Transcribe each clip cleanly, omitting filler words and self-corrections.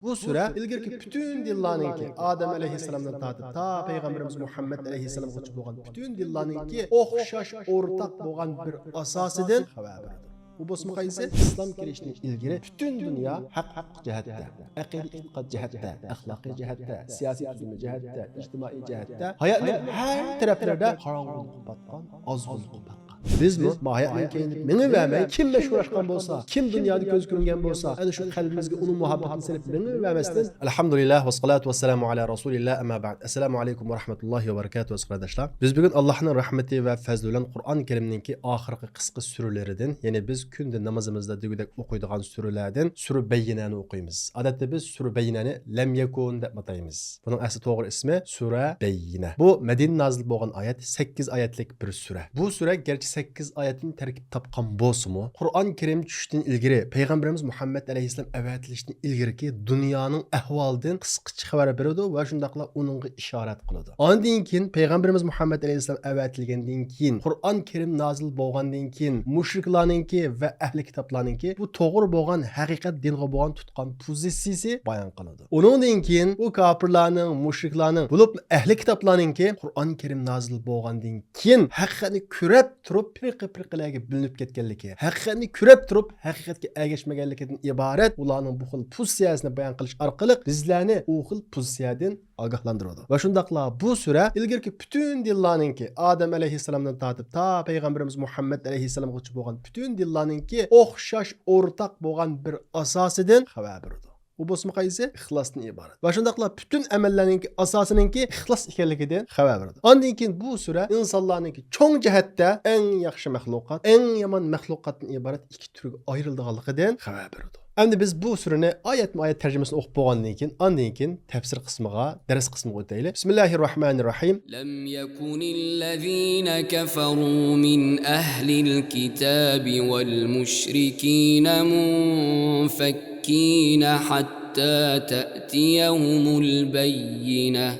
Bu sure ilgirki bütün dillarninki Adem aleyhisselamdan tartib ta Peygamberimiz Muhammed aleyhisselamgacha bo'lgan bütün dillarninki o'xshash o'rtaq bo'lgan bir asosidan xabar beradi. Bu bosma qaysi? İslam kirishning ilgari bütün dünya haq jihatda, aqida e'tiqod jihatda, axloqiy jihatda, siyosiy tuzilma jihatda, ijtimoiy jihatda hayotning har taraflarida qorong'ulik batgan, ozg'inlik batgan. Biz mi? Hayatning keyinib meni vermey, kim meşhurlaşkan bolsa, kim dünyada göz görüngen bolsa, ana şu kalbimizge onun muhabbetini silip meni vermesden. Elhamdülillah ve salatu ve selamu ala Resulillah ama ba'd. Esselamu aleyküm ve rahmetullahi ve berekatuhu arkadaşlar. Biz bugün Allah'ın rahmeti ve fazlı olan Kur'an-ı Kerim'ninki ahirki kıskı sürülerinden, yani biz kündü namazımızda dügüdek okuyduğun sürülerden sürü Beyyineni okuyumuz. Adette biz sürü Beyyineni lem yekun dep atayımız. Bunun asli doğru ismi Sure Beyyine. Bu Medine nazil boğan ayet 8 ayetlik bir süre. Bu süre gerçi 8 ayetin terkip tapqan bolsumu Qur'on Kerim tushishdan ilgari Peygamberimiz Muhammed aleyhisselam avatilishdan ilgariki dunyoning ahvolidan qisqacha xabar beradi va shundaqla uningga ishorat qiladi. Ondan keyin Peygamberimiz Muhammed aleyhisselam avatilgandan keyin Qur'on Kerim nozil bo'lgandan keyin mushriklarninki va ahli kitoblarninki bu to'g'ri bo'lgan haqiqat dinga bo'lgan tutgan pozitsiyasi bayon qiladi. Uningdan keyin bu kofirlarning, mushriklarning, bo'lib ahli kitoblarninki Qur'on Kerim nozil bo'lgandan keyin haqiqatni ko'rib turib pirqi-pirqilarga bilinib ketganligi, haqiqatni ko'rib turib haqiqatga ergashmaganligidan iborat ularning bu xil pozitsiyasini bayon qilish orqali bizlarni u xil pozitsiyadan ogohlantiradi. Va shundaqla bu sura ilgirki bütün dillarninki Adem aleyhisselamdan tartib ta Peygamberimiz Muhammed aleyhisselamgacha bo'lgan bütün dillarninki o'xshash o'rtaq bo'lgan bir asosidan xabar beradi. Bu bosma qaysi? İxlasdan ibaret. Va shundaqla bütün amallarning asosininki ixlos ekanligidan xabar beradi. Ondan keyin bu sura insonlarninki cho'ng jihatda eng yaxshi mahluqot, eng yomon mahluqotdan iborat ikki turga ayrilganligidan xabar beradi. Endi biz bu surani oyat-oyat tarjimasini o'qib bo'lgandan keyin, ondan keyin tafsir qismiga, dars qismiga o'taylik. Bismillahirrohmanirrohim. Lam yakunillazina kafaru min ahlil kitabi wal mushrikin munfakkin hatta ta'tiyahumul bayyinah.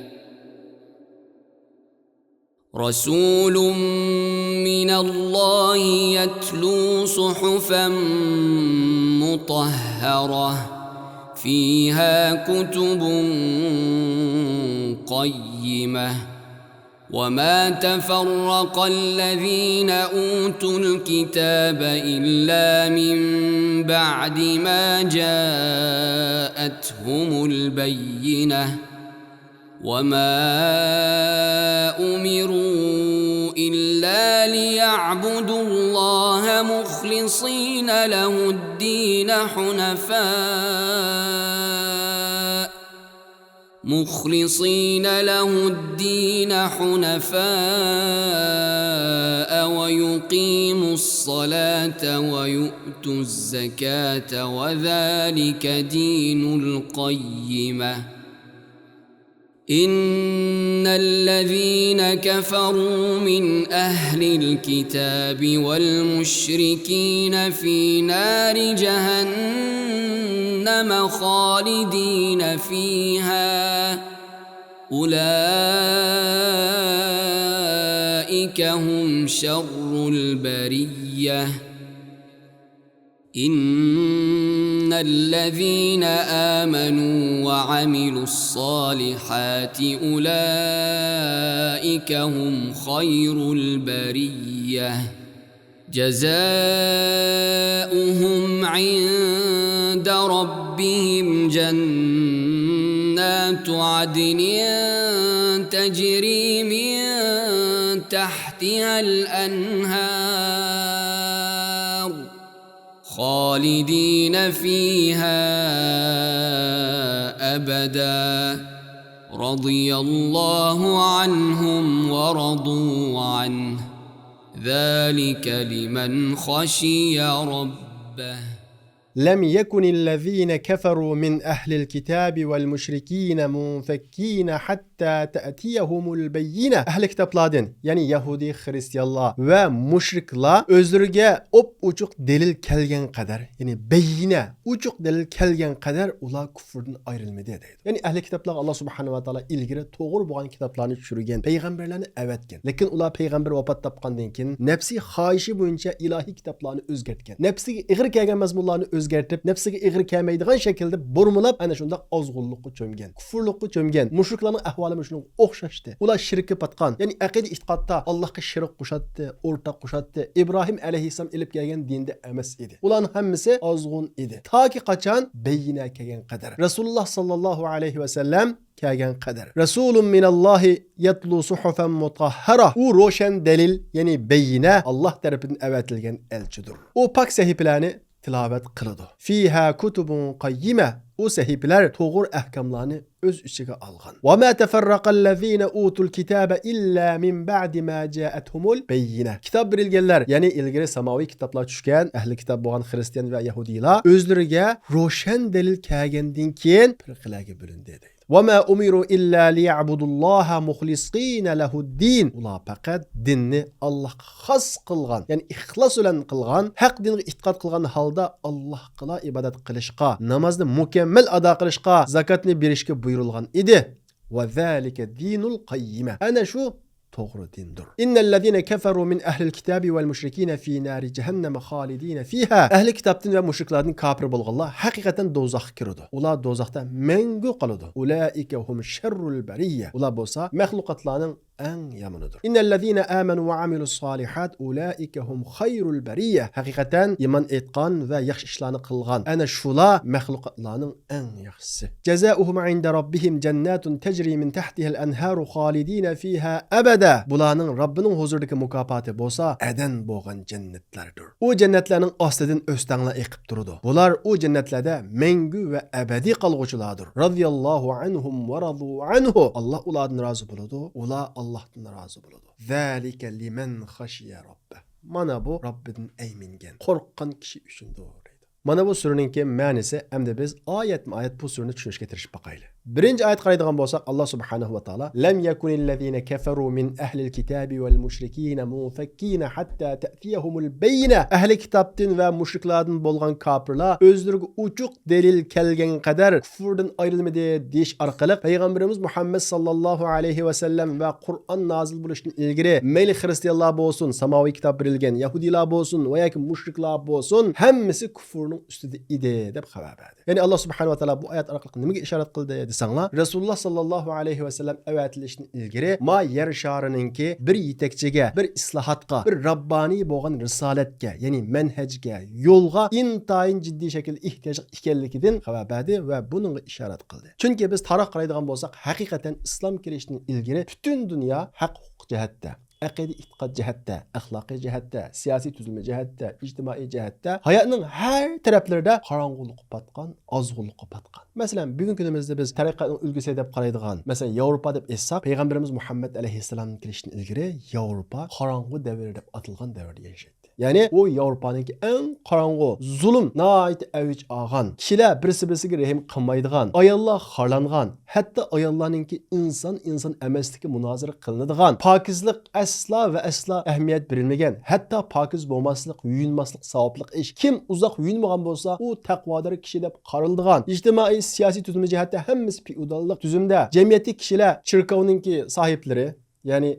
رسول من الله يتلو صحفا مطهرة فيها كتب قيمة وما تفرق الذين أوتوا الكتاب إلا من بعد ما جاءتهم البينة وما أمروا إلا ليعبدوا الله مخلصين له الدين حنفاء ويقيموا الصلاة ويؤتوا الزكاة وذلك دين القيمة إن الذين كفروا من أهل الكتاب والمشركين في نار جهنم خالدين فيها أولئك هم شر البرية إن الذين آمنوا وعملوا الصالحات أولئك هم خير البرية جزاؤهم عند ربهم جنات عدن تجري من تحتها الأنهار خالدين فيها أبدا رضي الله عنهم ورضوا عنه ذلك لمن خشي ربه لم يكن الذين كفروا من أهل الكتاب والمشركين منفكين حتى hatta ta'tiyahumul bayyina. Ahli kitaplardan, yani Yahudi, Hristiyanlar ve müşriklar özleriga uçuk delil kelgen kadar, yani beyyine uçuk delil kelgen kadar ular kufurdan ayrılmadı deydi. Yani ahli kitaplar Allah subhanahu wa taala ilgiri to'g'ri bo'lgan kitaplarni tushirgan, payg'ambarlarni avatgan. Lekin ular payg'ambar vafot topgandan keyin nafsi xohishi bo'yicha ilohiy kitaplarni o'zgartgan. Nafsiga ig'ir kelgan mazmunlarni o'zgartib, nafsiga ig'ir kelmaydigan shaklda burmulab ana shunda ozg'unlikqa cho'mgan, kufurlikqa cho'mgan. Mushriklarning ahvoli shunga o'xshashdi. Ular shirkka patgan. Ya'ni aqida e'tiqodda Allohga shirik qo'shatdi, o'rtaq qo'shatdi. Ibrohim alayhissalom ilib kelgan dinda emas edi. Ularning hammasi ozg'un edi. Toki qachon bayyina kelgan qadar. Rasululloh sallallohu alayhi va sallam kelgan qadar. Rasulun minallohi yatlu suhufan mutahhara. U ro'shan dalil, ya'ni bayyina Allah tarafidan avatilgan elchidir. U pak sahifalarni tilovat qiladi. Fiha kutubun qayyima. O sahifeler to'g'ri ahkamlarni o'z ichiga olgan. Va ma tafarraqallazina utul kitaba illa min ba'di ma ja'atuhumul bayyina. Kitob berilganlar, ya'ni ilgari samoviy kitoblar tushgan ahli kitob bo'lgan xristian va yahudiylar o'zlariga ro'shan dalil kelgandan keyin firqalarga bo'lindi deydi. وَمَا أُمِرُوا إِلَّا لِيَعْبُدُوا اللَّهَ مُخْلِصِينَ لَهُ الدِّينَ. Ular faqat dinni Allohga xos qilgan, ya'ni ixlos bilan qilgan, haq dinga e'tiqod qilgan holda Allohga ibodat qilishga, namozni mukammal ado qilishga, zakotni berishga buyurilgan edi. Va zalika dinul qayyima. Ana shu to'g'ri dindir. İnnellezine keferu min ahlil kitabi vel müşrikine fi nari cehenneme halidine fiha. Ahli kitapdan ve müşriklerden kafir bolganlar hakikaten dozakka kiradi. Ular dozakda mengu qoladi. Ulaika hum şerrul bariyya. Ular bolsa mahlukatlarning en yamanidir. İnnellezine amenu ve amilus salihat ulaika hum hayrul bariyya. Hakikaten iman etgan ve yaxshi ishlarni qilgan ana shular mahlukatlarning en yaxshisi. Jazaohum inda rabbihim jannatun tajri min tahtiha al-anharu khalidina fiha abada. Bularning Robbining huzuridagi mukofoti bo'lsa, adan bo'lgan jannatlardir. U jannatlarning ostidan o'stanglar eqib turadi. Bular u jannatlarda mengu va abadiy qolg'uchilardir. Radiyallohu anhum va radu anhu. Alloh ulardan rozi bo'ladi. Ular Allohdan rozi bo'ladi. Zalika liman khashiya robbah. Mana bu Robbidan aymingan, qo'rqqan kishi uchundir. Mana bu suraning ma'nosi, hamda biz oyatma-oyat bu surani tushunishga tirishib baqayli. Birinchi oyat qaraydigan bo'lsak, Alloh subhanahu va taolo lam yakunillazina kafaru min ahlil kitabi val mushrikina munfakkina hatta ta'tiyahumul bayyina. Ahli kitobdan va mushriklardan bo'lgan kofirlar o'zlariga uchuq dalil kelgan qadar kufrdan ayrilmadi deyish orqali payg'ambarimiz Muhammad sallallohu alayhi va sallam va Qur'on nozil bo'lishidan ilgari mayli xristianlar bo'lsin, samoviy kitob berilgan yahudiylar bo'lsin va yoki mushriklar bo'lsin, hammasi kufrning ustida edi deb xabar berdi. Ya'ni Alloh subhanahu va taolo bu oyat orqali nimaga ishorat qildi desanglar, Rasululloh sallallohu alayhi va sallam avatilishdan ilgari ma yer sharininki bir yetakchiga, bir islohotga, bir robboniy bo'lgan risolatga, ya'ni manhajga, yo'lga intayin jiddiy shaklda ehtiyoj ekanligidan xabar berdi va buningga ishorat qildi. Chunki biz tarix qaraydigan bo'lsak, haqiqatan islom kirishidan ilgari butun dunyo haq huquq jihatda, aqida e'tiqod jihatda, axloqiy jihatda, siyosiy tuzilma jihatda, ijtimoiy jihatda hayotning har taraflarida qorong'ulikqa patgan, ozg'unlikqa patgan. Masalan, bugungi kunimizda biz tariqatning ulgusi deb qaraydigan, masalan, Yevropa deb eshitsak, payg'ambarimiz Muhammad alayhissalomning kelishidan ilgari Yevropa qorong'u davr deb atalgan davrda yashaydi. Yani o Yevropanınki en qorong'u, zulm nayt avj olgan, kishilar birisi-birisiga rahim qilmaydigan, ayollar xorlangan, hatto ayollarninki inson emasligi munozara qilinadigan, pokizlik asla va asla ahamiyat berilmagan, hatto pokiz bo'lmaslik, yuyinmaslik savobli ish. Kim uzoq yuyinmagan bo'lsa, u taqvodor kishi deb qaraladigan. Ijtimoiy siyosiy tuzum jihatda hammasi feodallik tuzumda. Jamiyatdagi kishilar chirkovninki sohiblari, ya'ni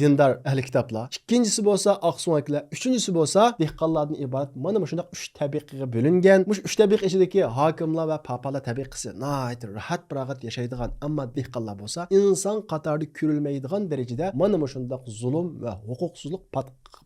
dindar ahli kitoblar, ikkinchisi bo'lsa oqsumaklar, uchinchisi bo'lsa dehqonlardan iborat mana shunday 3 tabaqaga bo'lingan. Mush 3 tabaqa ichidagi hokimlar va papalar tabaqasi nihoyat rahat biroqat yashaydigan, ammo dehqonlar bo'lsa inson qatorida ko'rilmaydigan darajada mana shunday zulm va huquqsizlik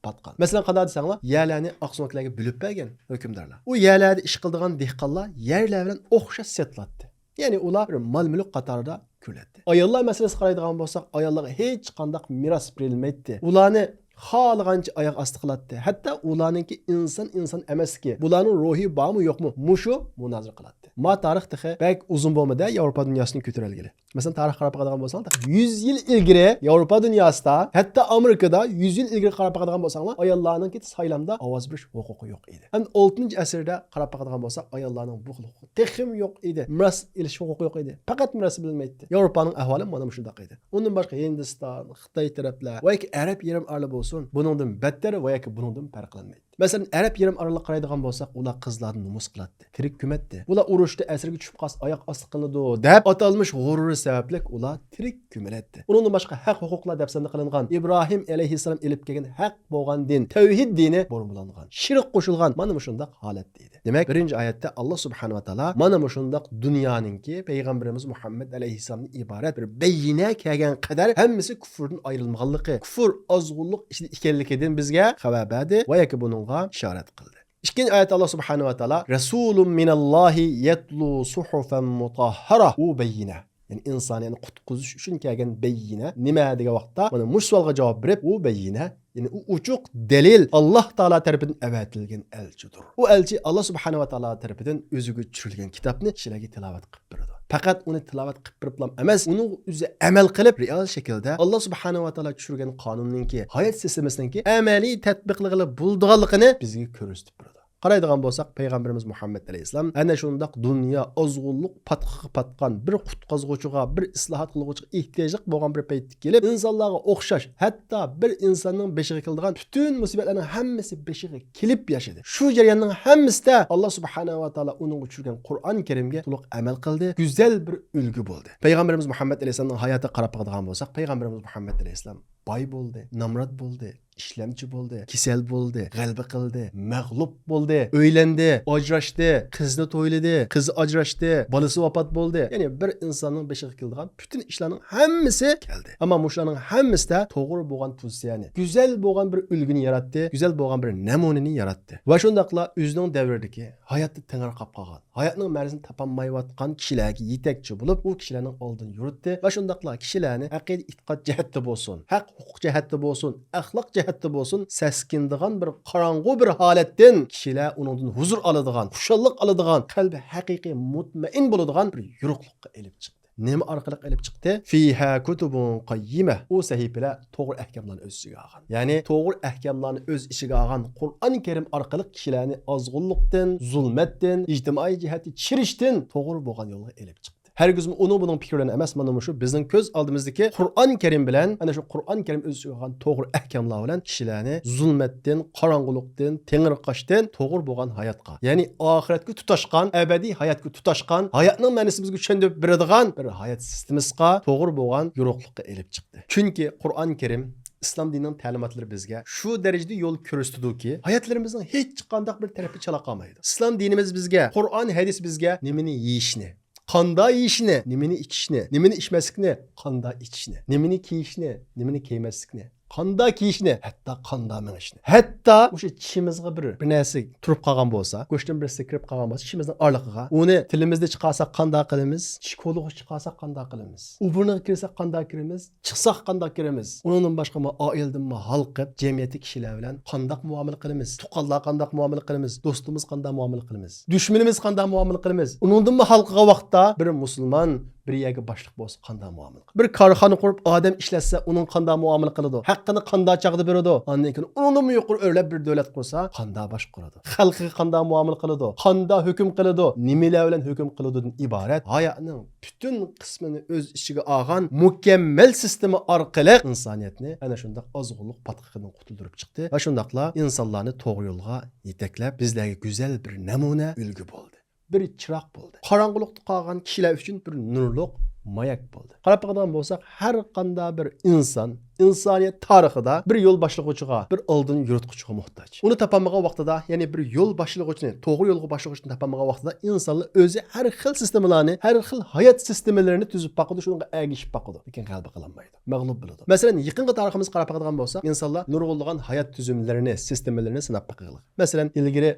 patgan. Masalan, qanday desanglar, yerlarni oqsumaklarga bo'lib bergan hukmdorlar. U yerlarda ish qiladigan dehqonlar yerlar bilan o'xshash setlatdi. Ya'ni ular mal-mulk qatorida köletdi. Ayollar meselesi qaraydigan bo'lsak, ayollarga hech qanday miros berilmaydi. Ularni xohlagancha oyoq osti qiladi. Hatto ularningki inson emaski, bularning ruhi bormi yo'qmi, mushu munozara qiladi. Ma tarix tixi bak uzun bo'lmadi Yevropa dunyosini ko'taralgili. Mesela tarix qarab bakadigan bolsаңlar, 100 yil ilgari Yevropa dunyosida, hatto Amerikada 100 yil ilgari qarab bakadigan bolsаңlar, ayollarning saylamda ovoz berish huquqi yo'q edi. Ham 6-asrda qarab bakadigan bolsak, ayollarning bu huquqi texim yo'q edi. Miras elish huquqi yo'q edi. Faqat miras bilinmaydi. Yevropaning ahvoli mana shunday edi. Undan boshqa Hindiston, Xitoy taraflar va Arab yarim oroli bo'lsin, buningdan battar va buningdan farqlanmaydi. Masalan, Arab yarim oroliga qaraydigan bo'lsak, ular qizlarni nomus qiladi, tirik ko'matdi. Ular urushda asirga tushib qolsa oyoq osti qiladi deb atalmish g'ururi sababli ular tirik ko'miladi. Uningdan boshqa haq huquqlar deb sanab qilingan Ibrohim alayhissalom elib kelgan haq bo'lgan din, tavhid dini bo'lmalangan, shirk qo'shilgan mana shunday holat deydi. Demak, birinchi oyatda Alloh subhanahu va taolo mana shunday dunyoninki payg'ambarimiz Muhammad alayhissalomning iborat bir bayina kelgan qadar hammasi kufrdan ayrilmaganligi, kufr ozg'unlik ichida ekanligidan bizga xabar berdi va yoki buning ishorat qildi. İkinci ayet Allah subhanahu wa ta'ala Resulun minallahi yetlu suhufan mutahhara u beyine. Yani insan yani qutquzish uchun kelgan beyine nima degan vaqtda mana mush savolga javob berib u beyine yani u uchuq dalil Alloh taolo tarafidan avatilgan elchidir. U elchi Allah subhanahu wa ta'ala tarafidan o'ziga tushirilgan kitobni kishilarga tilovat qilib beradi. Faqat uni tilovat qilib beriblam emas, uni o'zi amal qilib real shaklda Alloh subhanahu va taolo tushirgan qonunninki, hayot sistemasiningki amaliy tatbiqligini bo'ldiganligini bizga ko'rsatib beradi. Qaraydigan bo'lsak, payg'ambarimiz Muhammad alayhissalom ana shundaq dunyo ozg'unlik patqiga patgan bir qutqazg'uchiga, bir islohot qilg'uchiga ehtiyojli bo'lgan bir paytda kelib, insonlarga o'xshash, hatto bir insonning beshiga keladigan butun musibatlarning hammasi beshiga kelib yashadi. Shu jarayonning hammasida Alloh subhanahu va taolo uning tushirgan Qur'on Karimga to'liq amal qildi, go'zal bir ulgu bo'ldi. Payg'ambarimiz Muhammad alayhissalomning hayotiga qarab qoladigan bo'lsak, payg'ambarimiz Muhammad alayhissalom boy bo'ldi, namrat bo'ldi, ishlamchi bo'ldi, kasal bo'ldi, g'alaba qildi, mag'lub bo'ldi, o'ylandi, ajrashdi, qizni to'yladi, qizi ajrashdi, bolasi vafot bo'ldi. Ya'ni bir insonning beshiga keladigan bütün ishlarning hammasi keldi. Ammo mushlarning hammasida to'g'ri bo'lgan pozitsiyani, go'zal bo'lgan bir ulguni yaratdi, go'zal bo'lgan bir namunani yaratdi. Va shundaqla o'zining davridagi hayotni tengir qolib qolgan, hayotning ma'nosini topolmayotgan kishilarga yetakchi bo'lib, u kishilarning oldini yuritdi va shundaqla kishilarni aqida e'tiqod jihatda bo'lsin, haq huquq jihatda bo'lsin, axloq jihatda bo'lsin, saskindigan bir qorong'u bir holatdan kishilar uningdan huzur oladigan, xushallik oladigan, qalbi haqiqiy mutmain bo'ladigan bir yo'riqlikka elib chiqdi. Nima orqali elib chiqdi? Fiha kutubun qayyima. U sahifalar to'g'ri ahkomlarni o'z ichiga olgan. Ya'ni to'g'ri ahkomlarni o'z ichiga olgan Qur'oni Karim orqali kishilarni ozg'unlikdan, zulmatdan, ijtimoiy jihatdan chirishdan to'g'ri bo'lgan yo'lga elib chiqdi. Hergiz onun bunun fikirlerini emas, mana şu bizning ko'z oldimizdagi Qur'on Karim bilan ana shu Qur'on Karim o'z ichiga olgan to'g'ri ahkomlar bilan kishilarni zulmatdan, qorong'ulikdan, tengirqashdan to'g'ri bo'lgan hayotga, ya'ni oxiratga tutashgan, abadiy hayotga tutashgan, hayotning ma'nosini bizga tushuntirib beradigan bir hayot sistemasiga to'g'ri bo'lgan yo'riqlikka elib chiqdi. Chunki Qur'on Karim İslam dininin təlimatları bizga şu derecede yol ko'rsatdiki, hayotlarimizning hech qanday bir tarafi chala qolmaydi. İslam dinimiz bizga, Qur'on hadis bizga nimani yeyishni, qanda yeyishni, nimani ichishni, nimani ichmaslikni, qanda ichishni, nimani kiyishni, nimani kiymaslikni, qanda kiyishni, hatto qanda minishni. Hatto o'sha tishimizga bir narsa turib qolgan bo'lsa, go'shtdan bir kirib qolgan bo'lsa, tishimizning orlig'iga, uni tilimizda chiqarsa qanda qilamiz, tish qo'lig'i chiqarsa qanda qilamiz. U burniga kirsa qanda kiramiz, chiqsaq qanda kiramiz. Undan boshqa oildan halqib, jamiyatdagi kishilar bilan qandaq muomala qilamiz, tuqqanlar qandaq muomala qilamiz, do'stimiz qandaq muomala qilamiz, dushmanimiz qandaq muomala qilamiz. Undan halqaga vaqtda bir musulmon bir yerga boshliq bo'lsa qanday muomala qiladi? Bir korxona qurib odam ishlatsa, uning qanday muomala qiladi? Haqqini qanday chaqdi beradi? Ondan keyin undan yuqori o'rlab bir davlat qursa, qanday bosh quradi? Xalqiga qanday muomala qiladi? Qanday hukm qiladi? Nimalar bilan hukm qiladidan iborat hayotning bütün qismini o'z ichiga olgan mukammal sistema orqali insoniyatni ana shunday ozg'unlik patqiqidan qutuldirib chiqdi va shundaqla insonlarni to'g'ri yo'lga yetaklab bizlarga go'zal bir namuna ulgu bo'ldi. Bir chiroq bo'ldi. Qorong'ulikda qolgan kishilar uchun bir nurliq mayak bo'ldi. Qarab qaraganda bo'lsak, har qanday bir inson insoniyat tarixida bir yo'l boshlovchiga, bir oldin yuritquchiga muhtoj. Uni topamagan vaqtida, ya'ni bir yo'l boshlovchini, to'g'ri yo'lga boshlovchini topamagan vaqtida insonlar o'zi har xil sistemalarni, har xil hayot sistemalarini tuzib boqadi, shunga ergishib boqadi. Lekin g'alaba qilolmaydi. Mag'lub bo'ladi. Masalan, yaqinqi tariximizga qarab qaraganda bo'lsak, insonlar nurg'unlagan hayot tuzumlarini, sistemalarini sinab boqadi. Masalan, ilgari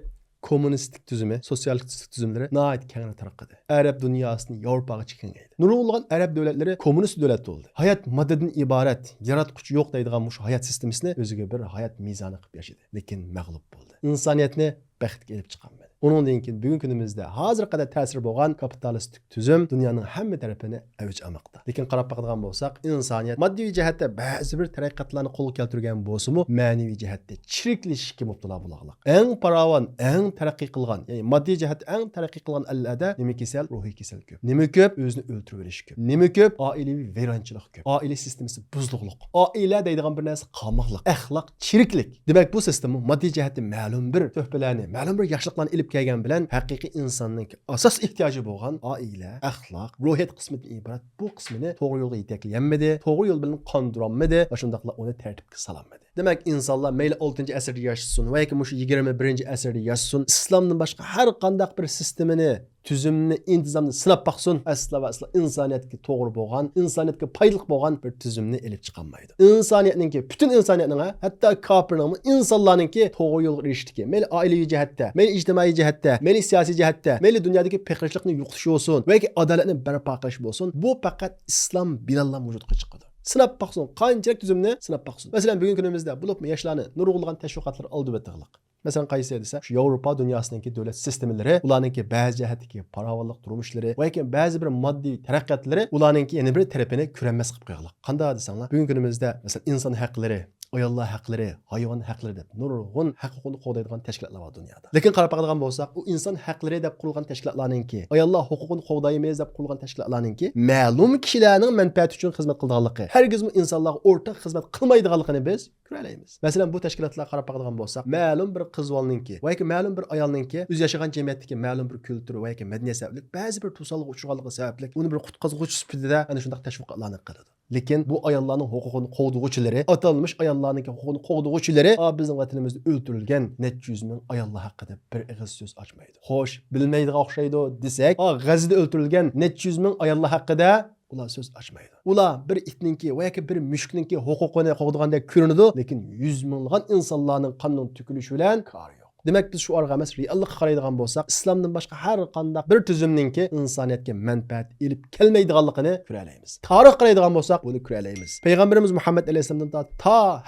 kommunistik tüzümü, sosyalistik tüzümleri nəhayət kengre tarqadı. Arab dünyasını Avropaga çekengeydi. Nurg'unlagan Arab devletleri komünist devlet oldu. Hayat maddedan ibaret, yaratquchi yo'q deydigan mush hayat sistemasini o'ziga bir hayat mizoni qilib yashadi, lekin mag'lub bo'ldi. İnsaniyatni baxtga elib chiqolmadi. Onundan keyin bugungi kunimizda hozir qadar ta'sir bo'lgan kapitalistik tuzum dunyoning hamma tarafini avj olmoqda. Lekin qarab bakadigan bo'lsak, insoniyat moddiy jihatda ba'zi bir taraqqiyotlarni qo'lga keltirgan bo'lsa-mu, ma'naviy jihatda chiriklashishga mubtalo bo'lganlar. Eng farovon, eng taraqqiy qilgan, ya'ni moddiy jihatda eng taraqqiy qilgan allarda nima kasal, ruhiy kasal ko'p. Nima ko'p? O'zini o'ltirib verish ko'p. Nima ko'p? Oilaviy vayronchilik ko'p. Oila sistemasi buzliqlik. Oila deydigan bir narsa qalmoqlik, axloq chiriklik. Demak, bu sistem moddiy jihatda ma'lum bir to'hpalarni, ma'lum bir yaxshiliklarni ilib kelgan bilan haqiqiy insonning asos ehtiyoji bo'lgan oila, axloq, ruhiyat qismidan iborat bu qismini to'g'ri yo'lga yetaklanmadi, to'g'ri yo'l bilan qondirilmadi va shundaqla uni tartibga sololmadi. Demak, insonlar mayli 6-asrda yashasin va yoki mush 21-asrda yashasin, islomdan boshqa har qanday bir sistemini, tuzumni, intizomni sinab baqsin, asla va asla insoniyatga to'g'ri bo'lgan, insoniyatga foydali bo'lgan bir tuzumni elib chiqolmaydi. Insoniyatningki, butun insoniyatning, hatto kofirning, insonlarningki to'g'ri yo'lga erishdiki, mayli oilaviy jihatda, mayli ijtimoiy jihatda, mayli siyosiy jihatda, mayli dunyodagi paqirchilikni yo'qotish bo'lsin va yoki adolatni barpo qilish bo'lsin, bu faqat islom bilan vujudga chiqadi. Sinab baqsin, qanchalik tuzumni sinab baqsin. Masalan, bugungi kunimizda bo'lib yoshlarni nurg'ulg'an tashviqotlar oldi o'tdiqliq. Masalan, qaysi desa, shu Yevropa dunyosidagi davlat sistemalari, ularningki ba'zi jihatdagi farovonlik turmushlari va yoki ba'zi bir moddiy taraqqiyotlari ularningki yana bir tarafini ko'ranmas qilib qo'yganlar. Qanday desanglar, bugungi kunimizda masalan inson haqlari, ayollar haqlari, hayvon haqlari deb nurg'un huquqni qo'g'daydigan tashkilotlar bor dunyoda. Lekin qarab qaradigan bo'lsak, u inson haqlari deb qurilgan tashkilotlarningki, ayollar huquqini qo'g'daymiz deb qurilgan tashkilotlarningki, ma'lum kishilarning manfaati uchun xizmat qilganligi, hargizmi insonlarga o'rtaq xizmat qilmaydiganligini biz ko'ralaymiz. Masalan, bu tashkilotlar qarab qaradigan bo'lsak, ma'lum bir qizvolninki va yoki ma'lum bir ayolninki o'z yashagan jamiyatdagi ma'lum bir kultur va yoki madaniyat sababli ba'zi bir to'salg'i uchraganligi sababli uni bir qutqazuvchi sifatida ana shunday tashviqotlarni qiladi. Lekin bu ayollarning huquqini qo'g'duvchilari, atalmış ayollarning huquqini qo'g'duvchilari bizning vatanimizda o'ldirilgan necha yuz ming ayollar haqida bir og'iz so'z ochmaydi. Xo'sh, bilmaydigan o'xshaydi desak, G'azada o'ldirilgan necha yuz ming ayollar haqida ular so'z ochmaydi. Ular bir itninki va yoki bir mushukninki huquqini qo'g'dagandek ko'rinadi, lekin yuz minglagan insonlarning qonun to'kilishi bilan kori yo'q. Demak, biz shu orqa emas, reallikqa qaraydigan bo'lsak, islomdan boshqa har qanday bir tuzumninki insoniyatga manfaat elib kelmaydiganligini ko'ralaymiz. Tarix qaraydigan bo'lsak, buni ko'ralaymiz. Payg'ambarimiz Muhammad alayhisolamdan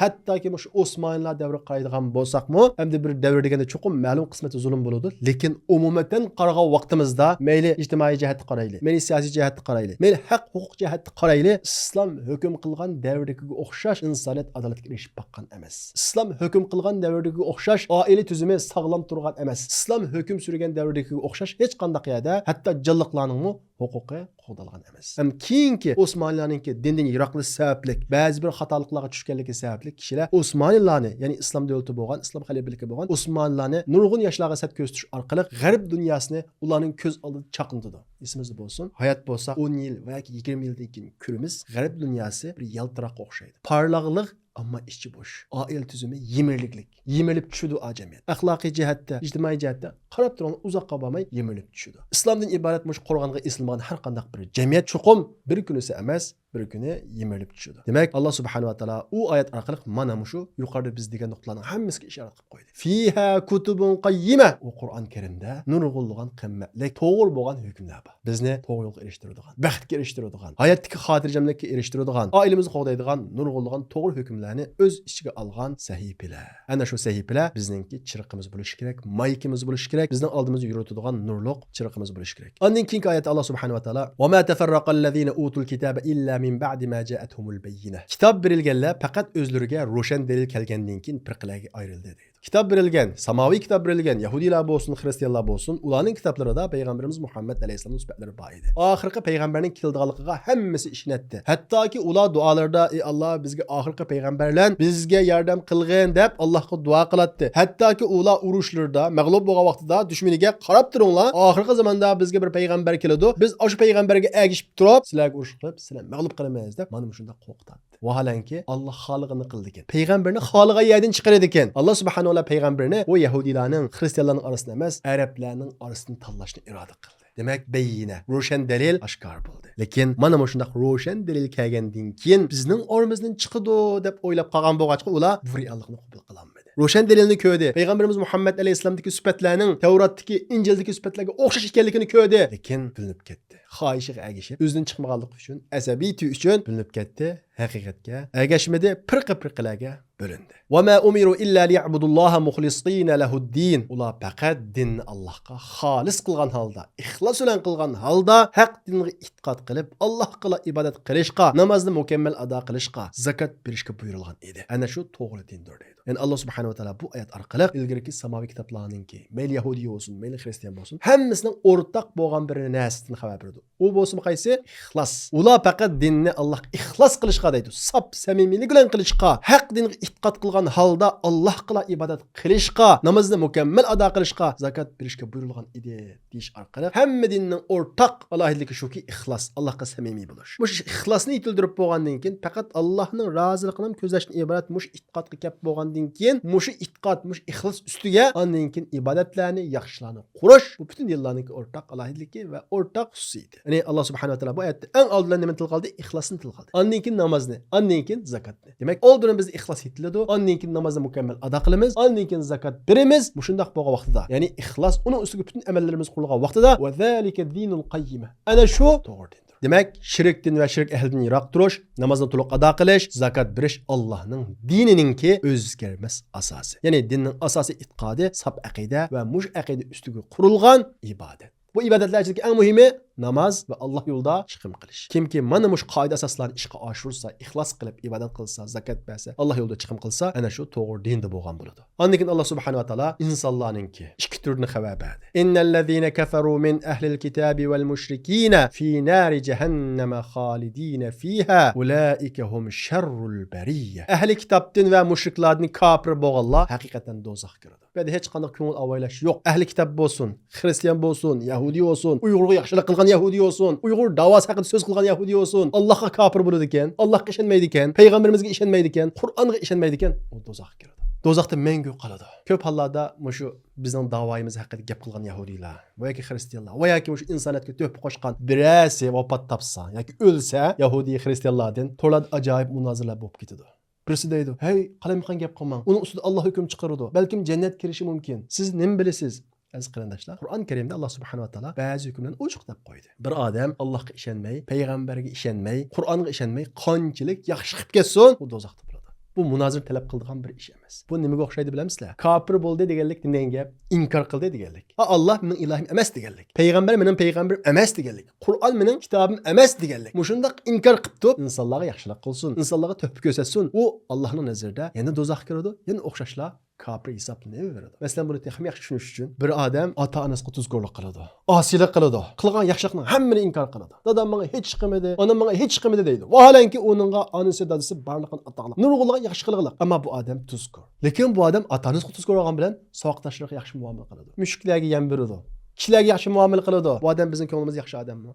hattoki shu Osmonlar davri qaraydigan bo'lsakmi, hamda bir davr deganda cho'qim ma'lum qismati zulm bo'ladi, lekin umumatan qaragan vaqtimizda mayli ijtimoiy jihatni qarayli, mayli siyosiy jihatni qarayli, mayli haq huquq jihatni qarayli, islom hukm qilgan davrdagi o'xshash insoniyat adolatga erishib baqqan emas. Islom hukm qilgan davrdagi o'xshash oila tuzumi sağlam turgan emas. İslam hüküm sürgen davridagi o'xshash hech qanday yerda hatto jinliqlarning huquqi qo'g'dalgan emas. Ham keyingi Osmonlarningki dindan yiroqlik sababli, ba'zi bir xatoliklarga tushganligi sababli kishilar Osmonlarni, ya'ni islom davlati bo'lgan, islom xalifaligi bo'lgan Osmonlarni nurg'un yoshlarga sat ko'rsatish orqali g'arb dunyosini ularning ko'z oldida chaqintidi. Esimizda bo'lsin, hayot bo'lsa 10 yil va 20 yildan keyin ko'rimiz, g'arb dunyosi bir yaltiroqqa o'xshaydi. Parlaqlik ammo ichi bo'sh. Oila tuzumi yemirliklik. Yemirib tushudi jamiyat. Axloqiy jihatda, ijtimoiy jihatda qarab turgan uzoqqa bormay yemirib tushudi. Islomdan iborat mush Qur'onga islomdan har qanday bir jamiyat chuqum bir kunisi emas, bir kuni yemirib tushudi. Demak, Alloh subhanahu va taolo u oyat orqali mana shu yuqorida biz degan nuqtalarning hammasiga ishorat qilib qo'ydi. Fiha kutubun qayyima. U Qur'on Karimda nurg'ulgan qimmatli, to'g'ri bo'lgan hukmlar bor. Bizni to'g'ri yo'lga erishtiradigan, baxtga erishtiradigan, hayotdagi xotirjamlikka erishtiradigan, oilamizni qo'g'daydigan nurg'ulgan to'g'ri hukmlarni o'z ichiga olgan sahifalar. Ana shu sahifalar bizningki chiriqimiz bo'lishi kerak, maykimiz bo'lishi kerak, bizning oldimizda yuritadigan nurliq chiriqimiz bo'lishi kerak. Ondan keyingi oyat Alloh subhanahu va taolo: "Va ma tafarraqallazina utul kitaba illa min ba'di ma ja'atuhumul bayyinah." Kitob berilganlar faqat o'zlariga ro'shan dalil kelgandan keyin firqalarga ayrildi deydi. Kitob berilgan, samoviy kitob berilgan Yahudiylar bo'lsin, xristianlar bo'lsin, ularning kitoblarida payg'ambarimiz Muhammad alayhisolamning sifatlari bor edi. Oxirgi payg'ambarning keldiganligiga hammasi ishonatdi. Hattoki ular duolarda: "Ey Alloh, bizga oxirgi payg'ambarlar bizga yordam qilgin" deb Allohga duo qilatdi. Hattoki ular urushlarda mag'lub bo'lgan vaqtida dushmaniga qarab turinglar, oxirgi zamonda bizga bir payg'ambar keladi, biz o'sha payg'ambarga ergishib turib, sizlarga urush qilib, sizlar mag'lub qilamiz deb mana shunda qo'rqitdi. Vaholanki Alloh xolig'ini qildi ekan. Payg'ambarni xolig'i yerdan chiqaradi ekan. Alloh subhanahu va payg'ambarni o Yahudiylarning, xristianlarning orasida emas, arablarning orasidan tanlashni iroda qildi. Demak, bayyina, ro'shan dalil oshkor bo'ldi. Lekin mana shunday ro'shan dalil kelgandan keyin bizning o'rmizdan chiqadi deb o'ylab qolgan bo'lg'achqa ular bu reallikni qabul qilolmadi. Ro'shan dalilni ko'rdi. Payg'ambarimiz Muhammad alayhisolamdagi sifatlarning Tavratdagi, Injildagi sifatlarga o'xshash ekanligini ko'rdi, lekin bilinib ketdi. Xohishiga ergishib, o'zidan chiqmaganlik uchun, asabiy uchun bilinib ketdi. haqiqatga ergashmadi, pirqa-pirqalarga bo'lindi. Va ma umiru illa liya'budullaha muxlisina lahuddin. Ular faqat dinni Allohga xolis qilgan holda, ixlos bilan qilgan holda haq dinga e'tiqod qilib, Allohga ibodat qilishga, namozni mukammal ado qilishga, zakot berishga buyurilgan edi. Ana shu to'g'ri dindir deydi. Yani Allah subhanahu wa ta'ala bu oyat orqali ilgirki samaviy kitoblarninki, mayli yahudiy bo'lsin, mayli xristian bo'lsin, hammasining o'rtaq bo'lgan bir narsadan xabar berdi. U bo'lsin qaysi? Ixlos. Ular faqat dinni Allohga ixlos qilishga deydi. Sap samimiylik bilan qilishga, haq dinga e'tiqod qilgan holda Allohga ibodat qilishga, namozni mukammal ado qilishga, zakot berishga buyurilgan edi deyish orqali hamma dinning o'rtaq alohidligi shuki ixlos, Allohga samimiy bo'lish. Mush ixlosni yetildirib bo'lgandan keyin faqat Allohning roziligini ko'zlashdan iborat mush e'tiqodga kelib bo'lgandan keyin mushu e'tiqod, mush ixlos ustiga ondan keyin ibodatlarni, yaxshilarni qurish bu butun dinlarning o'rtaq alohidligi va o'rtaq xususiyati. Ya'ni Alloh subhanahu va taolo bu oyatda eng oldin nima til qildi? Ixlosni til qildi. Ondan keyin namozni, ondan keyin zakotni. Demak, oldin biz ixlos yetiladi, ondan keyin namozni mukammal ado qilamiz, ondan keyin zakot beramiz. Mushundaq bo'lgan vaqtida, ya'ni ixlos uning ustiga butun amallarimiz qurilgan vaqtida va zalika dinul qayyim. Ana shu to'g'ri dindir. Demak, shirkdan va shirk ahlidan yiroq turish, namozni to'liq ado qilish, zakot berish Allohning dinininki o'zgarmas asosi. Ya'ni dinning asosiy e'tiqodi, saf aqida va mush aqida ustiga qurilgan ibodat. Bu ibodatlar ichidagi eng muhimi namoz va Alloh yo'lida chiqim qilish. Kimki mana mush qoida asoslarni ishga oshirsa, ixlos qilib ibodat qilsa, zakot bersa, Alloh yo'lida chiqim qilsa, ana shu to'g'ri dinda bo'lgan bo'ladi. Ondan keyin Alloh subhanahu va taolo insonlarningki ikki turni xabar berdi. Innallazina kafaru min ahlil kitabi wal mushrikina fi nari jahannama khalidina fiha ulaika hum sharrul bariyya. Ahli kitobdan va mushriklardan kafir bo'lganlar haqiqatan do'zaxga kiradi. Bu yerda hech qanday ko'ngil avaylash yo'q. Ahli kitob bo'lsin, xristian bo'lsin, yahudiy bo'lsin, Uyg'urga yaxshilik qilgan yahudiy bo'lsin, Uyg'ur davos haqida so'z qilgan yahudiy bo'lsin, Allohga kafir bo'ladi ekan, Allohga ishonmaydi ekan, payg'ambarimizga ishonmaydi ekan, Qur'onga ishonmaydi ekan, u do'zaxga kiradi. Do'zaxda mangu qoladi. Ko'p hollarda mushu bizning da'voyimiz haqida gap qilgan yahudiylar va yoki xristianlar va yoki mushu insoniyatga to'p qo'shgan birasi vafot topsa yoki o'lsa, yahudiy xristianlardan to'lad ajoyib munozaralar bo'lib ketadi. Birisi deydi, hey, qalamqan gap qilmang. Uning ustida Alloh hukm chiqaradi. Balkim jannat kirishi mumkin. Siz nima bilasiz? Aziz qarindoshlar, Qur'on Karimda Alloh subhanahu va taolo ba'zi hukmlarni ochiq deb qo'ydi. Bir odam Allohga ishonmay, payg'ambarga ishonmay, Qur'onga ishonmay, qanchalik yaxshi qilib ketsin, u do'zaxda bo'ladi. Bu munozir talab qiladigan bir ish emas. Bu nimaga o'xshaydi bilamizlar? Kafir bo'ldi deganlik degan gap, inkor qildi deganlik. Alloh mening ilohim emas deganlik. Payg'ambar mening payg'ambarim emas deganlik. Qur'on mening kitobim emas deganlik. Mushundaq inkor qilib turib, insonlarga yaxshilik qilsin, insonlarga to'p ko'rsatsin, u Allohning nazarida yana do'zaxga kiradi, yana o'xshashlar kafir hisoblanadi. Masalan, buni ham yaxshi tushunish uchun bir odam ota-onasiga tuzkorlik qiladi, osiylik qiladi, qilgan yaxshilikni hammani inkor qiladi. Dadam menga hech qilmadi, onam menga hech qilmadi deydi. Vaholanki uningga onasi, dadasi barliqni ataqliq, nurg'ulgan yaxshi qilganlar. Ammo bu odam tuzkor. Lekin bu odam ota-onasiga tuzkor bo'lgan bilan savoqdashlarga yaxshi muomala qiladi. Mushuklarga yem beradi, kishilarga yaxshi muomala qiladi. Bu odam bizning ko'nglimiz yaxshi odammi?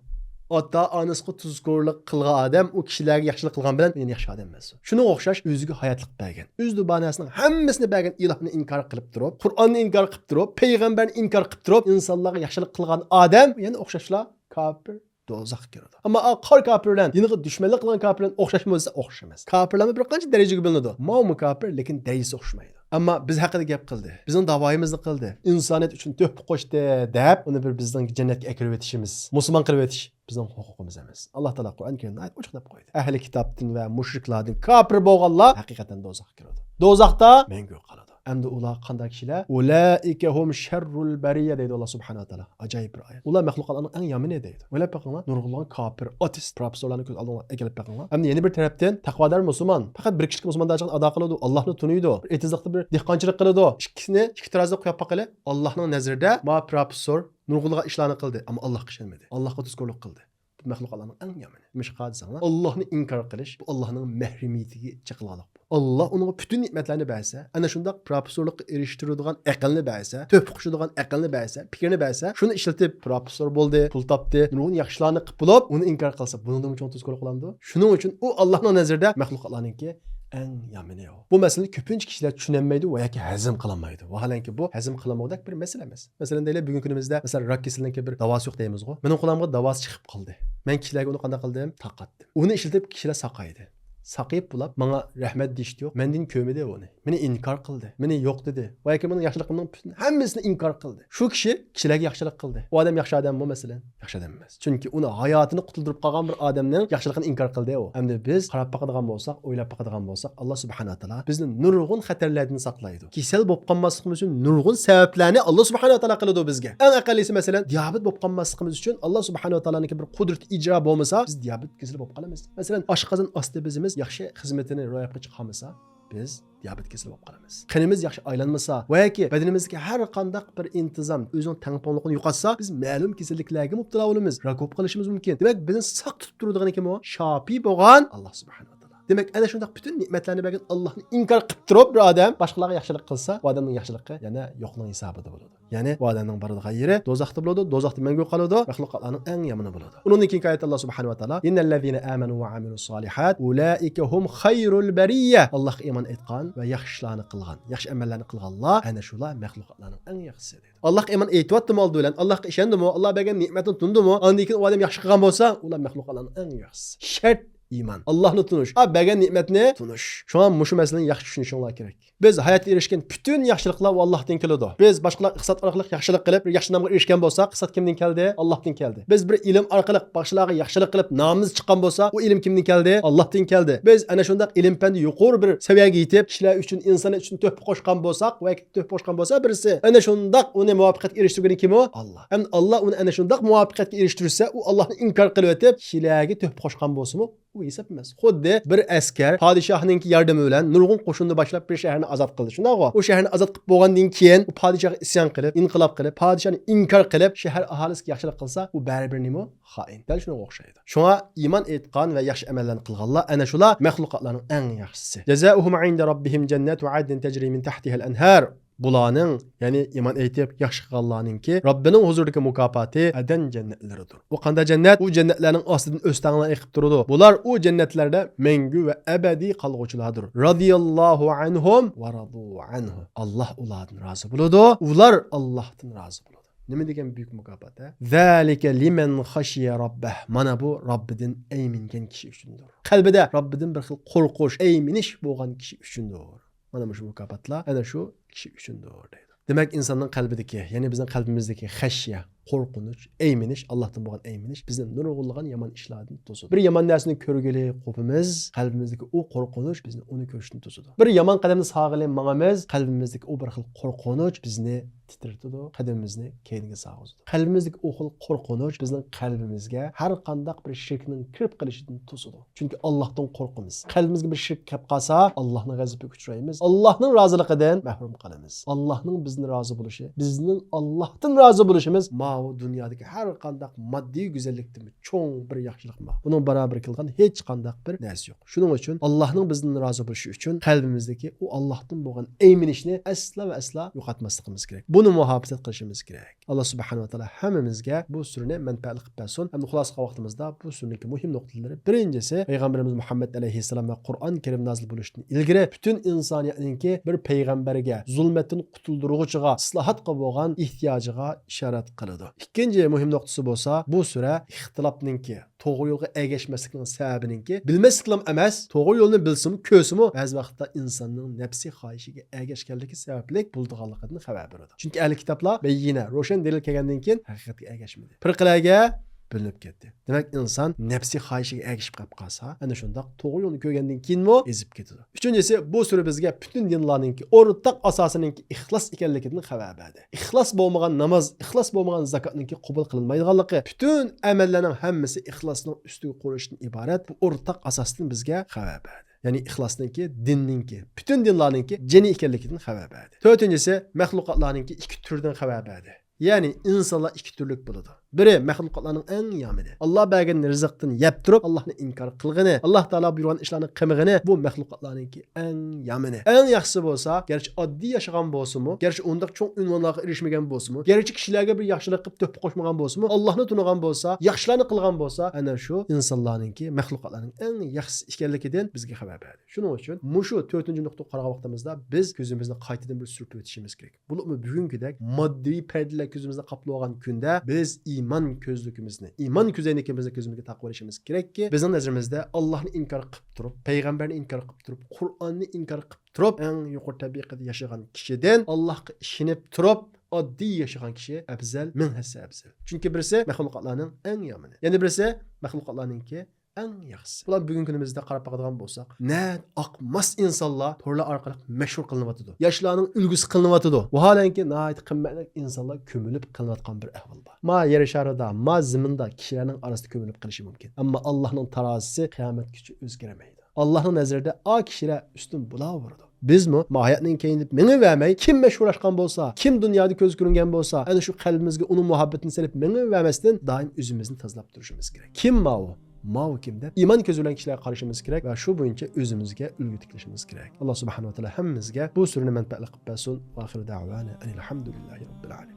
Ota-onasiga tuzkorlik qilgan odam u kishilarga yaxshilik qilgan bilan men yaxshi odam emas. Shunga o'xshash o'ziga hayotlik bergan, o'z dubanasining hammasini bergan ilohni inkor qilib turib, Qur'onni inkor qilib turib, payg'ambarni inkor qilib turib, insonlarga yaxshilik qilgan odam yana o'xshashlar kafir do'zaxga kiradi. Ammo qor kafir bilan diniga dushmanlik qilgan kafir bilan o'xshash bo'lsa o'xshamas. Kafirlar bir qancha darajaga bo'linadi. Ma'mu kafir, lekin darajasi o'xshamaydi. Ammo biz haqida gap qildi. Bizning da'voyimizni qildi. Insoniyat uchun to'p qo'shdi deb, uni bir bizning jannatga akirib o'tishimiz, musulmon qilib o'tish bizning huquqimiz emas. Alloh taolo Qur'on Karimda ochiq deb qo'ydi. Ahli kitobdan va mushriklardan kafir bo'lganlar haqiqatan do'zaxga kiradi. Do'zaxda mangu qoladi. Endi ular qanday kishilar? Ulaika hum sharrul bariyya deydi Alloh subhanahu va taolo. Ajoyib bir oyat. Ular maxluqotlarning eng yomoni deydi. O'ylab boqinglar, nurg'ulgan kafir, ateist, professorlarni ko'z oldinglar egalib boqinglar. Endi yana bir tarafdan taqvodor musulmon, faqat bir kichik musulmonlarni ado qiladi, Allohni tunuydi, etizlikda bir dehqonchilik qiladi. Ikkisini ikki tarozida qo'yib boqili, Allohning nazarida ma professor nurg'ulgan ishlarni qildi, ammo Allohga ishonmadi. Allohga tuzkorlik qildi. Maxluqotlarning eng yomoni. Mishqat desanglar, Allohni inkor qilish bu Allohning mahrumiyatiga chiqilganlik. Allah onun bütün nimetlerini berse, ana şundaq professorluq eriştiradigan aqlni berse, töp quşadigan aqlni berse, fikrini berse, şunu işletib professor bo'ldi, pul topdi, nurg'un yaxshilarni qilib bo'lib, uni inkor qilsa, bundan uchun tuzkor qilindi. Shuning uchun u Allohning nazarida maxluqotlarningki eng yomoni o. Bu masalani ko'pincha kishilar tushunmaydi va yoki hazm qilolmaydi. Vaholanki bu hazm qilmoqdak bir masala emas. Masalan, deylik, bugungi kunimizda masalan rak kasalligiga bir davosi yo'q deymiz-ku. Mening qo'limga davosi chiqib qoldi. Men kishilarga uni qanday qildim? Taqatdim. Uni ishlatib kishilar saqaydi. saqib bo'lib, menga rahmat deyishdi yo'q. Mendan ko'midi uni. Meni inkor qildi. Meni yo'q dedi. Va yoki mening yaxshiligimning bütün hammasini inkor qildi. Shu kishi kishilarga yaxshilik qildi. U odam yaxshi odam bu masalan? Yaxshi odam emas. Chunki uni hayotini qutuldirib qolgan bir odamning yaxshiligini inkor qildi u. Endi biz qarab boqadigan bo'lsak, o'ylab boqadigan bo'lsak, Alloh subhanahu va taolo bizni nurg'un xatarlardan saqlaydi. Kasal bo'lib qolmasligimiz uchun nurg'un sabablarni Alloh subhanahu va taolo qiladi bizga. Eng aqallisi masalan, diabet bo'lib qolmasligimiz uchun Alloh subhanahu va taoloning bir qudrati ijro bo'lmasa, biz diabet kasal bo'lib qolamiz. Masalan, oshqozon osti bezimiz yaxshi xizmatini ro'yobga chiqarmasa, biz diabet kasal bo'lib qolamiz. Qanimiz yaxshi aylanmasa va yoki badanimizga har qanday bir intizom, o'zining tangponligini yo'qotsa, biz ma'lum kasalliklarga mubtalo bo'lamiz. Rak bo'lib qolishimiz mumkin. Demak, bizni saq tutib turadigan kim o? Shofi bo'lgan Alloh subhanahu va taolo. Demak, ana shunday bütün ne'matlarni bergan Allohni inkor qilib turib bir odam boshqalarga yaxshilik qilsa, bu odamning yaxshiligi yana yo'qning hisobida bo'ladi. Ya'ni bu odamning boradigan yeri do'zaxda bo'ladi, do'zaxda mangu qoladi, maxluqotlarning eng yomoni bo'ladi. Undan keyin oyat Alloh subhanahu va taolo innallazina amanu va amilus solihat ulaika hum khayrul bariyya. Allohga iymon etgan va yaxshilarni qilgan, yaxshi amallarni qilganlar ana shular maxluqotlarning eng yaxshisi dedi. Allohga iymon etyaptimi oldi bilan, Allohga ishondimi, Alloh bergan ne'matini tundimi, undan keyin u odam yaxshi qilgan bo'lsa, ular maxluqotlarning eng yaxshisi. Shart iman. Allah'ını tunuş. Bergen nimetini tunuş. Şu an muşu meselenin yaxşı düşünüşünler gerek. Biz hayatda erişken bütün yaxşılıklar Allah'tan keladi. Biz başkalar iqtisat orqali yaxşılık qilib, bir yaxshi namga erişken bolsak, iqtisat kimden keldi? Allah'tan keldi. Biz bir ilim orqali başkalarga yaxşılık qilib, namimiz chiqqan bolsa, o ilim kimden keldi? Allah'tan keldi. Biz ana shunday ilim pandi yuqori bir seviyaga yetib, kishilar uchun, insonlar uchun töhfa qo'shgan bolsak, va töhfa qo'shgan bolsa birisi, ana shunday uni muvaffaqiyatga erishtirgani kim o? Allah. Hem Allah uni ana shunday muvaffaqiyatga erishtirsa, u Allohni inkor qilib o'tib, kishilarga töhfa qo'shgan bolsa-mu? Bu hesap emas. Xuddi bir askar podshohninki yordami bilan nurg'un qo'shinni boshlab bir shaharni azod qildi. Shundaqmi? O shaharni azod qilib bo'lgandan keyin u podshohga isyon qilib, inqilob qilib, podshohni inkor qilib, shahar aholisiga yaxshilik qilsa, u baribir nima? Xoin. Dal shunga o'xshaydi. Shunga iymon etgan va yaxshi amallarni qilganlar ana shular maxluqotlarning eng yaxshisi. Jazaohum 'inda robbihim jannatu 'adnin tajri min tahtiha al-anhar. Bularning, ya'ni iymon etib yaxshi qilganlarningki Robbining huzuridagi mukofoti adan jannatlaridir. U qanday jannat? U jannatlarning ostidan o'stanglar eqib turadi. Bular u jannatlarda mangu va abadiy qolg'uvchilardir. Radiyallohu anhum va radu anhu. Alloh ulardan rozi bo'ladi, ular Allohdan rozi bo'ladi. Nima degan buyuk mukofot? Zalika liman khashiya rabbah. Mana bu Robbidan aymingan kishi uchundir. Qalbida Robbidan bir xil qo'rqish, ayminish bo'lgan kishi uchundir. Mana shu mukofotlar ana shu kishi uchundir deydi. Demak, insonning qalbidagi, ya'ni bizning qalbimizdagi xashya, qo'rqinch, ayminish, Allohdan bo'lgan ayminish bizni nurg'unlagan yomon ishlardan to'sadi. Bir yomon narsani ko'rgili qo'pimiz, qalbimizdagi u qo'rqinch bizni uni ko'rishdan to'sadi. Bir yomon qadamni sog'ilib mangamiz, qalbimizdagi u bir xil qo'rqinch bizni titratadi, qadamimizni keyinga sag'izadi. Qalbimizdagi u xil qo'rqinch bizning qalbimizga har qanday bir shirkning kirib qilishidan to'sadi. Chunki Allohdan qo'rqamiz. Qalbimizga bir shirk kelib qolsa, Allohning g'azabiga uchraymiz. Allohning roziligidan mahrum qolamiz. Allohning bizni rozi bo'lishi, bizning Allohdan rozi bo'lishimiz bu dunyodagi har qanday moddiy go'zallikdan cho'ng bir yaxshilik bor. Buning barobar qilgan hech qanday bir narsa yo'q. Shuning uchun Allohning bizdan rozi bo'lishi uchun qalbimizdagi u Allohdan bo'lgan ayminishni asla va asla yo'qotmasligimiz kerak. Buni muhofazat qilishimiz kerak. Alloh subhanahu va taolo hammamizga bu surani manfaatli qilib bersin. Hamda xulosa qilgan vaqtimizda bu suraning muhim nuqtalari birinchisi payg'ambarimiz Muhammad alayhissalom va Qur'on Karim nozil bo'lishidan ilgari butun insoniyatningki bir payg'ambarga, zulmatdan qutuldiruvchiga, islohotga bo'lgan ehtiyojiga ishorat qiladi. İkinci muhim noktası bo'lsa, bu sura ixtilofninki, to'g'ri yo'lga ergashmaslikning sababininki, bilmasliklam emas, to'g'ri yo'lni bilsimi, ko'simi, ba'zi vaqtda insonning nafsi xohishiga ergashganligi sababli bo'ldiganligidan xabar beradi. Chunki ahli kitoblar bayyina, ro'shan dalil kelgandan keyin haqiqatga ergashmadi. Firqalarga bilinib ketdi. Demak, inson nafsi xohishiga ergashib qolib qolsa, ana shundoq to'g'ri yo'lni ko'rgandan keyinmi ezib ketadi. Uchinchisi, bu sura bizga butun dinlarningki o'rtaq asosininki ixlos ekanligidan xabar berdi. Ixlos bo'lmagan namoz, ixlos bo'lmagan zakotninki qabul qilinmaydiganligi, butun amallarning hammasi ixlosning ustiga qo'yishdan iborat bu o'rtaq asosdan bizga xabar berdi. Ya'ni ixlosninki, dinninki, butun dinlarninki jini ekanligidan xabar berdi. To'rtinchisi, maxluqotlarninki ikki turdan xabar berdi. Ya'ni insonlar ikki turlik bo'ladi. Biri maxluqotlarning eng yomoni. Alloh bergan rizqdan yeb turib, Allohni inkor qilgani, Alloh taolo buyurgan ishlarni qilmagani bu maxluqotlarningki eng yomoni. Eng yaxshisi bo'lsa, garchi oddiy yashagan bo'lsa-mu, garchi undaq cho'ng unvonlarga erishmagan bo'lsa-mu, garchi kishilarga bir yaxshilik qilib to'p qo'shmagan bo'lsa-mu, Allohni tunagan bo'lsa, yaxshilarni qilgan bo'lsa, ana shu insonlarningki maxluqotlarning eng yaxshisi ekanligidan bizga xabar berdi. Shuning uchun mushu 4-nuqta qaragan vaqtimizda biz ko'zimizni qaytadan bir surib o'tishimiz kerak. Bu bugünkidek moddiy perdelar ko'zimizni qoplab olgan kunda biz iymon ko'zligimizni, iymon ko'zoynagimizni ko'zimizga taqib olishimiz kerakki, bizning nazarimizda Allohni inkor qilib turib, payg'ambarni inkor qilib turib, Qur'onni inkor qilib turib, eng yuqori tabiqada yashagan kishidan Allohga ishonib turib oddiy yashagan kishi afzal, ming hassa afzal. Chunki birisi maxluqotlarning eng yomoni, yana birisi maxluqotlarningki eng yaxshisi. Bular bugungi kunimizda qarab boqadigan bo'lsak, oqmas insonlar torlar orqali mashhur qilinyotidi. Yoshlarning ulgusi qilinyotidi. Vaholanki nihoyat qimmatli insonlar ko'milib qilinayotgan bir ahvol bor. Ma yer sharida, ma zaminda kishilarning orasida ko'milib qilishi mumkin. Ammo Allohning tarozisi qiyomatgacha o'zgarmaydi. Allohning nazarida o kishilar ustun bo'laveradi. Bizmi hayotning keyinib meni vermey, kim meşhurlaşkan bolsa, kim dünyada ko'z ko'ringan bolsa, ana shu qalbimizga uning muhabbatini silib meni vermesdan doim o'zimizni tozalab turishimiz kerak. Kim ma'u? Ma'u kim deb iymon ko'zi bilan kishilarga qarashimiz kerak va shu bo'yicha o'zimizga ulgu tiklashimiz kerak. Alloh subhanahu va taolo hammamizga bu surani manfaatli qilib bersin. Va oxiru da'vana alhamdulillahi robbil alamin.